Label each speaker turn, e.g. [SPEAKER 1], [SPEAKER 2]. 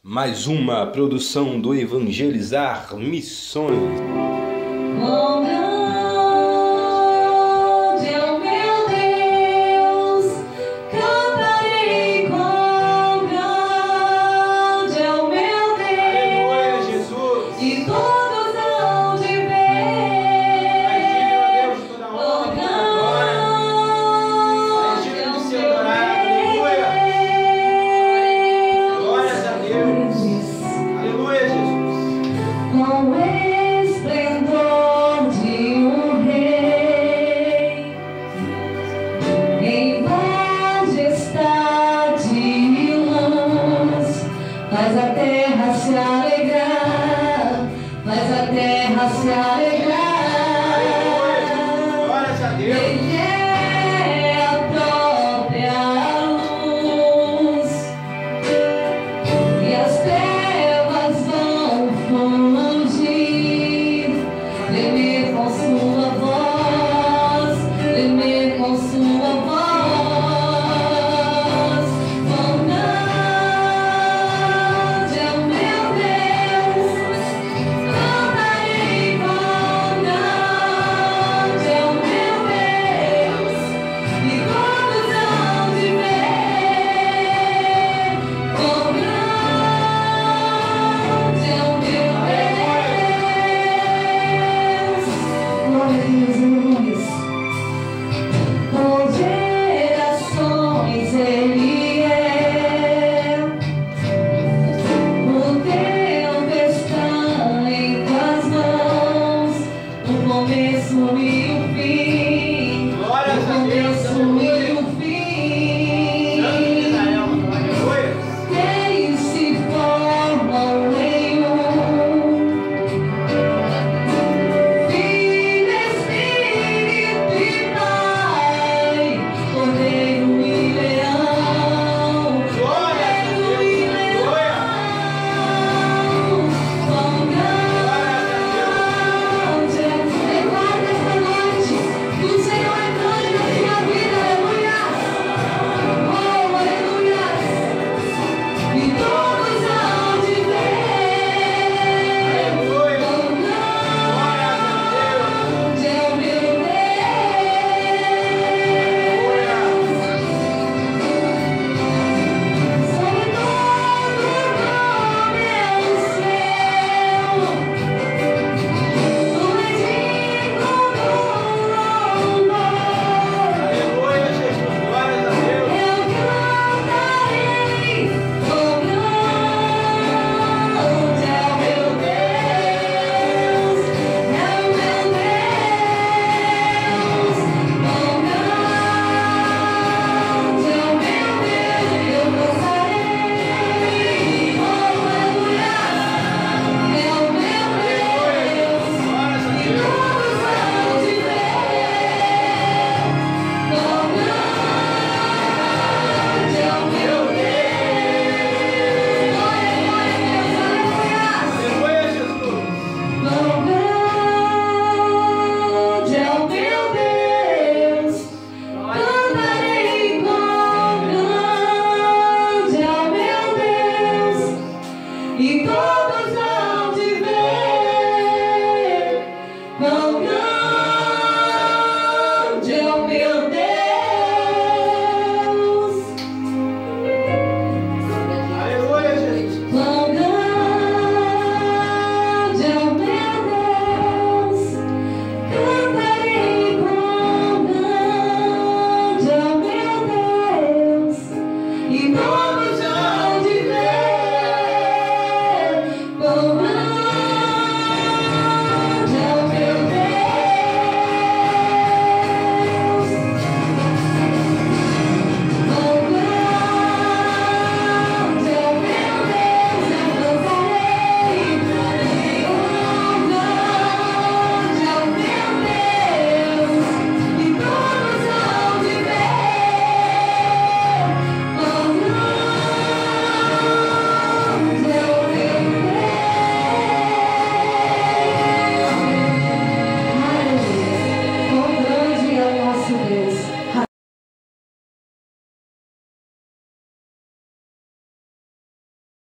[SPEAKER 1] Mais uma produção do Evangelizar Missões.
[SPEAKER 2] Quão grande é o meu Deus, cantarei quão grande é o meu Deus.
[SPEAKER 3] Aleluia, Jesus.
[SPEAKER 2] E todos hão de ver quão grande é o meu Deus.
[SPEAKER 3] Glórias a Deus. Aleluia, Jesus.
[SPEAKER 2] Com o esplendor de um rei, em majestade e luz, faz a terra se alegrar, faz a terra se alegrar.
[SPEAKER 3] Glórias a Deus.
[SPEAKER 2] Ele é a própria luz, e as trevas vão fugir, tremer com sua voz, tremer com sua voz. Quão grande é o meu Deus, cantarei quão grande é o meu Deus, e todos hão de ver quão grande é o meu Deus. Glória a Deus, aleluia. Por gerações Ele é, o tempo está em tuas mãos, o começo e o fim,
[SPEAKER 3] Glórias
[SPEAKER 2] o
[SPEAKER 3] a Deus,
[SPEAKER 2] começo e
[SPEAKER 3] aleluia.
[SPEAKER 2] o fim.
[SPEAKER 3] Santo de Israel, aleluia.
[SPEAKER 2] Eles se formam em um, Filho, Espírito e Pai, Cordeiro e Leão,
[SPEAKER 3] Glórias a
[SPEAKER 2] Cordeiro
[SPEAKER 3] Deus,
[SPEAKER 2] e Leão.
[SPEAKER 3] aleluia.
[SPEAKER 2] Quão grande é. Declare esta noite que o Senhor é grande na sua vida, aleluia. Oh, aleluia. E todos hão de ver
[SPEAKER 3] Aleluia.
[SPEAKER 2] quão grande é o meu Deus. Sobre todo nome é o céu, o bendito do louvor.
[SPEAKER 3] Aleluia, Jesus. Glórias a Deus.
[SPEAKER 2] Eu cantarei, quão grande é o meu Deus, é o meu Deus, quão grande é o meu Deus, eu dançarei, oh aleluia, é o meu Deus,
[SPEAKER 3] Glórias a
[SPEAKER 2] e
[SPEAKER 3] Deus.
[SPEAKER 2] todos hão de ver, quão grande é o meu Deus. Glória, glória a Deus, aleluia.
[SPEAKER 3] Aleluia, Jesus.
[SPEAKER 2] Quão grande é o meu Deus. Cantarei quão grande é o meu Deus. E todos hão de ver quão grande é o meu Deus.
[SPEAKER 3] Aleluia, Jesus.
[SPEAKER 2] Quão grande é o meu Deus, cantarei quão grande é o meu Deus, e todos